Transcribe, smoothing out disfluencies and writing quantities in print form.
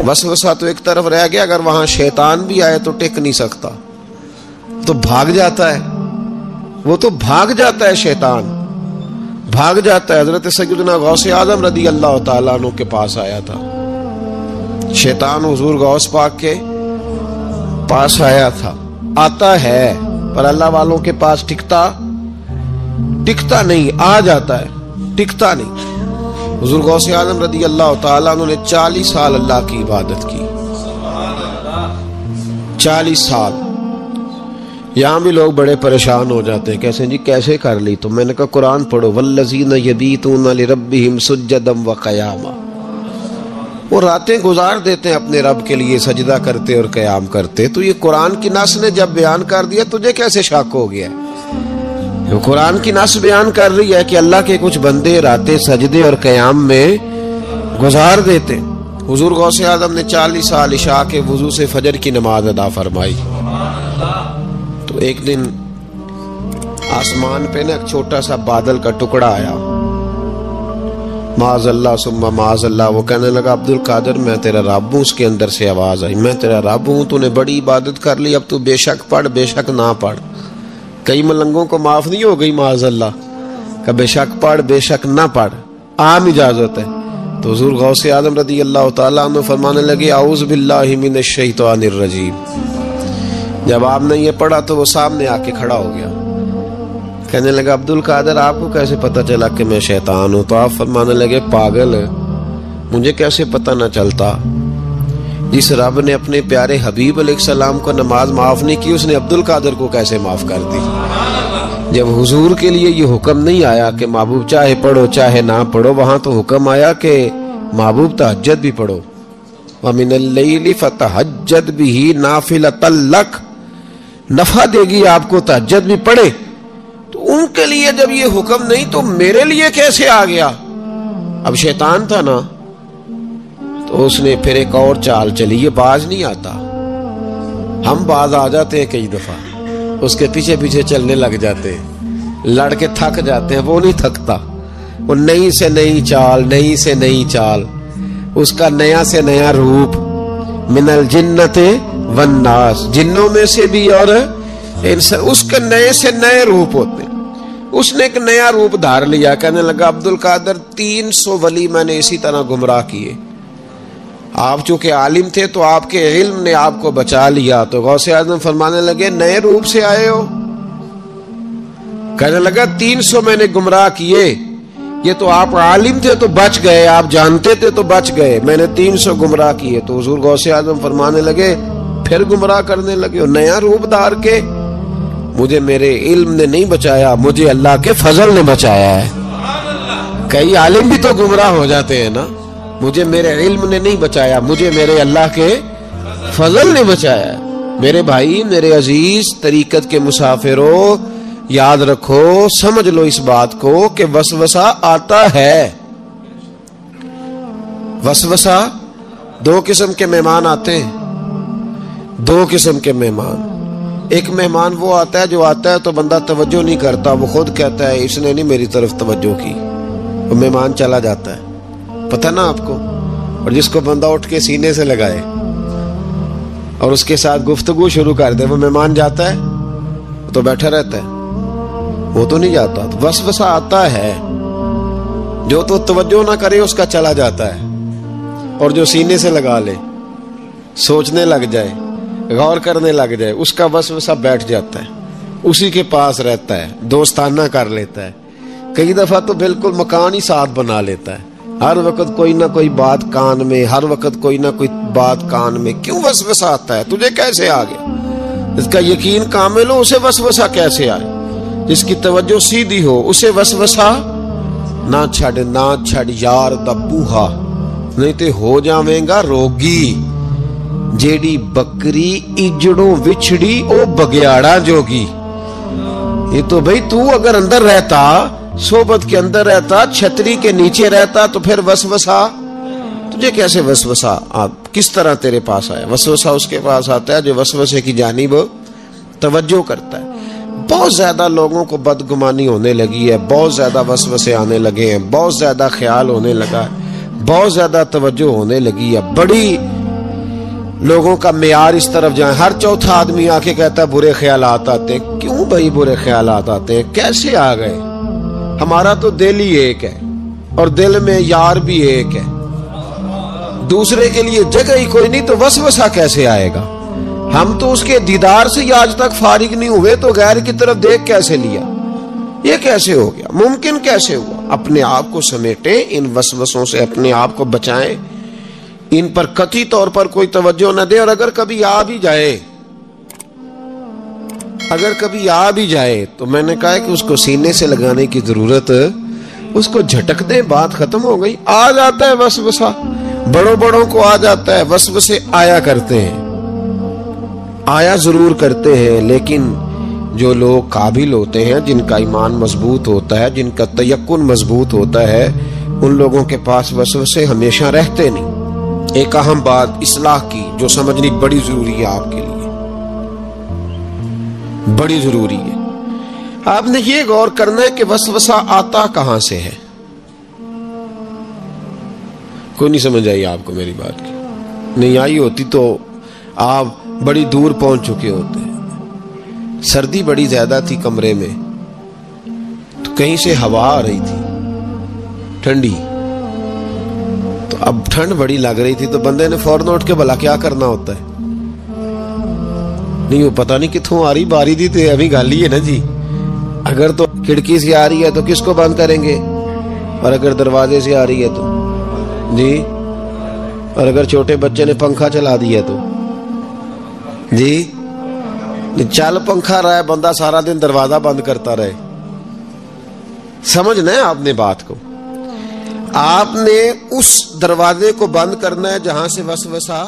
وسوسہ تو ایک طرف رہ گیا، اگر وہاں شیطان بھی آئے تو ٹک نہیں سکتا، تو بھاگ جاتا ہے، وہ تو بھاگ جاتا ہے، شیطان بھاگ جاتا ہے۔ حضرت سیدنا غوث اعظم رضی اللہ تعالیٰ عنہ کے پاس آیا تھا، شیطان حضور غوث پاک کے پاس آیا تھا، آتا ہے پر اللہ والوں کے پاس ٹکتا نہیں، آ جاتا ہے ٹکتا نہیں۔ حضور غوث اعظم رضی اللہ تعالیٰ عنہ نے 40 سال اللہ کی عبادت کی، 40 سال۔ یہاں بھی لوگ بڑے پریشان ہو جاتے ہیں، کیسے جی کیسے کر لی؟ تو میں نے کہا قرآن پڑھو، والذین یبیتون لربہم سجدا وقیاما، وہ راتیں گزار دیتے ہیں اپنے رب کے لیے سجدہ کرتے اور قیام کرتے۔ تو یہ قرآن کی نص نے جب بیان کر دیا، تجھے کیسے شک ہو گیا؟ یہ قرآن کی نص بیان کر رہی ہے کہ اللہ کے کچھ بندے راتیں سجدے اور قیام میں گزار دیتے۔ حضور غوث اعظم نے 40 سال عشاء کے وضو سے فجر کی نماز ادا فرمائی۔ تو ایک دن آسمان پہ نا ایک چھوٹا سا بادل کا ٹکڑا آیا، معاذ اللہ ثم معاذ اللہ۔ وہ کہنے لگا عبد القادر میں تیرا رب ہوں۔ اس کے اندر سے آواز آئی، میں تیرا رب ہوں، تو نے بڑی عبادت کر لی، اب تو بے شک پڑھ بے شک نہ پڑھ۔ کئی ملنگوں کو معاف نہیں ہو گئی معاذ اللہ کہ بے شک پڑھ بے شک نہ پڑھ، عام اجازت ہے۔ تو حضور غوث اعظم رضی اللہ تعالیٰ عنہ فرمانے لگے اعوذ باللہ من الشیطان الرجیم۔ جب آپ نے یہ پڑھا تو وہ سامنے آ کے کھڑا ہو گیا، کہنے لگا عبد القادر آپ کو کیسے پتا چلا کہ میں شیطان ہوں؟ تو آپ فرمانے لگے پاگل، مجھے کیسے پتہ نہ چلتا؟ جس رب نے اپنے پیارے حبیب علیہ السلام کو نماز معاف نہیں کی، اس نے عبد القادر کو کیسے معاف کر دی؟ جب حضور کے لیے یہ حکم نہیں آیا کہ محبوب چاہے پڑھو چاہے نہ پڑھو، وہاں تو حکم آیا کہ محبوب تہجد بھی پڑھو، وَمِنَ اللَّيْلِ فَتَہَجَّدْ بِهِ نَافِلَةً لَكَ، نفع دے گی آپ کو، تہجد بھی پڑھے۔ تو ان کے لیے جب یہ حکم نہیں تو میرے لیے کیسے آ گیا؟ اب شیطان تھا نا، تو اس نے پھر ایک اور چال چلی، یہ باز نہیں آتا، ہم باز آ جاتے ہیں کئی دفعہ، اس کے پیچھے پیچھے چلنے لگ جاتے ہیں، لڑ کے تھک جاتے ہیں، وہ نہیں تھکتا، وہ نئی سے نئی چال، نئی سے نئی چال، اس کا نیا سے نیا روپ، من الجنت والناس، جنوں میں سے بھی اور اس کے نئے سے نئے روپ ہوتے ہیں۔ اس نے ایک نیا روپ دھار لیا، کہنے لگا عبد القادر 300 ولی میں نے اسی طرح گمراہ کیے، آپ چونکہ عالم تھے تو آپ کے علم نے آپ کو بچا لیا۔ تو غوث اعظم فرمانے لگے نئے روپ سے آئے ہو؟ کہنے لگا 300 میں نے گمراہ کیے، یہ تو آپ عالم تھے تو بچ گئے، آپ جانتے تھے تو بچ گئے، میں نے 300 گمراہ کیے۔ تو حضور غوث اعظم فرمانے لگے پھر گمراہ کرنے لگے ہو نیا روپ دھار کے؟ مجھے میرے علم نے نہیں بچایا، مجھے اللہ کے فضل نے بچایا ہے۔ کئی عالم بھی تو گمراہ ہو جاتے ہیں نا، مجھے میرے علم نے نہیں بچایا، مجھے میرے اللہ کے فضل نے بچایا ہے۔ میرے بھائی، میرے عزیز طریقت کے مسافروں، یاد رکھو، سمجھ لو اس بات کو کہ وسوسہ آتا ہے۔ وسوسہ، دو قسم کے مہمان آتے ہیں، دو قسم کے مہمان۔ ایک مہمان وہ آتا ہے جو آتا ہے تو بندہ توجہ نہیں کرتا، وہ خود کہتا ہے اس نے نہیں میری طرف توجہ کی، وہ مہمان چلا جاتا ہے، پتہ نا آپ کو۔ اور جس کو بندہ اٹھ کے سینے سے لگائے اور اس کے ساتھ گفتگو شروع کر دے، وہ مہمان جاتا ہے تو بیٹھا رہتا ہے، وہ تو نہیں جاتا۔ وسوسہ آتا ہے، جو تو توجہ نہ کرے اس کا چلا جاتا ہے، اور جو سینے سے لگا لے، سوچنے لگ جائے، غور کرنے لگ جائے، اس کا وسوسہ بیٹھ جاتا ہے، اسی کے پاس رہتا ہے، دوستانہ کر لیتا ہے، کئی دفعہ تو بالکل مکان ہی ساتھ بنا لیتا ہے، ہر وقت کوئی نہ کوئی بات کان میں، ہر وقت کوئی نہ کوئی بات کان میں۔ کیوں وسوسہ آتا ہے؟ تجھے کیسے آ گیا؟ اس کا یقین کامل ہو، اسے وسوسہ کیسے آئے؟ جس کی توجہ سیدھی ہو اسے وسوسہ نہ چھڑ یار دا بوہا، نہیں تے ہو جاویں گا روگی۔ جیڑی بکری اجڑوں وچھڑی او بگیاڑا جوگی۔ یہ تو بھئی تو اگر اندر رہتا، صحبت کے اندر رہتا، چھتری کے نیچے رہتا، تو پھر وسوسہ تجھے کیسے وسوسہ کس طرح تیرے پاس آیا؟ وسوسہ اس کے پاس آتا ہے جو وسوسے کی جانب توجہ کرتا ہے۔ بہت زیادہ لوگوں کو بدگمانی ہونے لگی ہے، بہت زیادہ وسوسے آنے لگے ہیں، بہت زیادہ خیال ہونے لگا ہے، بہت زیادہ توجہ ہونے لگی ہے، بڑی لوگوں کا معیار اس طرف جائیں. ہر چوتھا آدمی آ کے کہتا ہے برے خیالات آتے ہیں. کیوں بھائی برے خیالات آتے ہیں؟ کیسے آ گئے؟ ہمارا تو دل ہی ایک ہے اور دل میں یار بھی ایک ہے. دوسرے کے لیے جگہ ہی کوئی نہیں تو وسوسہ کیسے آئے گا؟ ہم تو اس کے دیدار سے ہی آج تک فارغ نہیں ہوئے تو غیر کی طرف دیکھ کیسے لیا؟ یہ کیسے ہو گیا؟ ممکن کیسے ہوا؟ اپنے آپ کو سمیٹیں، ان وسوسوں سے اپنے آپ کو بچائیں، ان پر قطعی طور پر کوئی توجہ نہ دیں. اور اگر کبھی آ بھی جائے تو میں نے کہا کہ اس کو سینے سے لگانے کی ضرورت، اس کو جھٹک دیں، بات ختم ہو گئی. آ جاتا ہے وسوسہ، بڑوں کو آ جاتا ہے وسوسے، آیا کرتے ہیں، آیا ضرور کرتے ہیں. لیکن جو لوگ قابل ہوتے ہیں، جن کا ایمان مضبوط ہوتا ہے، جن کا تیقن مضبوط ہوتا ہے، ان لوگوں کے پاس وسوسے ہمیشہ رہتے نہیں. ایک اہم بات اصلاح کی جو سمجھنی بڑی ضروری ہے، آپ کے لیے بڑی ضروری ہے. آپ نے یہ غور کرنا ہے کہ وسوسہ آتا کہاں سے ہے. کوئی نہیں سمجھ آئی آپ کو میری بات کی؟ نہیں آئی ہوتی تو آپ بڑی دور پہنچ چکے ہوتے. سردی بڑی زیادہ تھی کمرے میں تو کہیں سے ہوا آ رہی تھی ٹھنڈی، تو اب ٹھنڈ بڑی لگ رہی تھی تو بندے نے فوراً اٹھ کے بھلا کیا کرنا ہوتا ہے؟ نہیں وہ پتہ نہیں کتوں آ رہی، باری دی تو ابھی گالی ہے نا جی. اگر تو کھڑکی سے آ رہی ہے تو کس کو بند کریں گے، اور اگر دروازے سے آ رہی ہے تو جی، اور اگر چھوٹے بچے نے پنکھا چلا دیا تو جی، چل پنکھا رہا ہے بندہ سارا دن دروازہ بند کرتا رہے. سمجھنا ہے آپ نے بات کو. آپ نے اس دروازے کو بند کرنا ہے جہاں سے وسوسہ